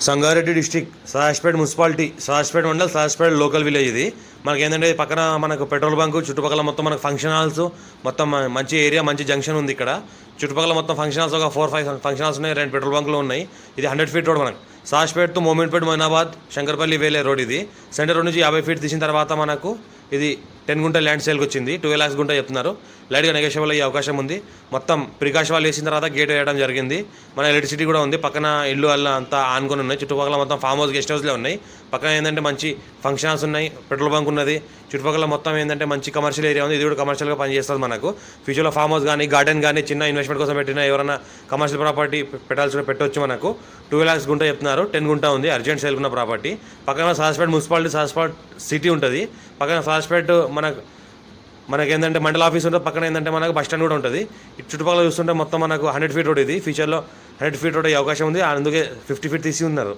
Sangareddy district Sadashivpet municipality Sadashivpet mandal Sadashivpet local village ఇది. మనకి ఏంటంటే పక్కన మనకు పెట్రోల్ బంకు చుట్టుపక్కల మొత్తం మనకు ఫంక్షన్ హాల్స్ మొత్తం మంచి ఏరియా మంచి జంక్షన్ ఉంది. ఇక్కడ చుట్టుపక్కల మొత్తం ఫంక్షన్ హాల్స్ ఒక 4-5 ఫంక్షన్ హాల్స్ ఉన్నాయి. 2 పెట్రోల్ బంకులు ఉన్నాయి. ఇది 100 ఫీట్ రోడ్. మనకు సదాశివపేట టు మోమిన్పేట్ మొయినాబాద్ శంకర్పల్లి వేలే రోడ్. ఇది సెంటర్ రోడ్ నుంచి 50 ఫీట్ తీసిన తర్వాత మనకు ఇది 10 గుంట ల్యాండ్ సేల్కి వచ్చింది. 12 lakhs గుంట చెప్తున్నారు. లైట్గా నెగోషియబుల్ అయ్యే అవకాశం ఉంది. మొత్తం ప్రికాష్ వాళ్ళు వేసిన తర్వాత గేట్ వేయడం జరిగింది. మన ఎలక్ట్రిసిటీ కూడా ఉంది. పక్కన ఇల్లు అల్ల అంతా ఆనుకొని ఉన్నాయి. చుట్టుపక్కల మొత్తం ఫామ్ హౌస్ గెస్ట్ హౌస్లే ఉన్నాయి. పక్కన ఏంటంటే మంచి ఫంక్షన్ హాల్స్ ఉన్నాయి. పెట్రోల్ బంక్ ఉన్నది. చుట్టుపక్కల మొత్తం ఏంటంటే మంచి కమర్షియల్ ఏరియా ఉంది. ఇది కూడా కమర్షియల్గా పనిచేస్తుంది. మనకు ఫ్యూచర్లో ఫామ్ హౌస్ కానీ గార్డెన్ కానీ చిన్న ఇన్వెస్ట్మెంట్ కోసం పెట్టిన ఎవరైనా కమర్షియల్ ప్రాపర్టీ పెట్టాల్సి కూడా పెట్టవచ్చు. మనకు 12 lakhs గుంట చెప్తున్నారు. 10 గుంట ఉంది. అర్జెంట్ సేల్ ఉన్న ప్రాపర్టీ. పక్కన సదాశివపేట మున్సిపాలిటీ సదాశివపేట సిటీ ఉంటుంది. పక్కన సదాశివపేట మనకేంటంటే మండల ఆఫీస్ ఉంటుంది. పక్కన ఏంటంటే మనకు బస్ స్టాండ్ కూడా ఉంటుంది. ఇటు చుట్టుపక్కల చూస్తుంటే మొత్తం మనకు 100 ఫీట్ రోడ్. ఇది ఫ్యూచర్లో 100 ఫీట్ రోడ్ అయ్యే అవకాశం ఉంది. అందుకే 50 ఫీట్ తీసి ఉన్నారు.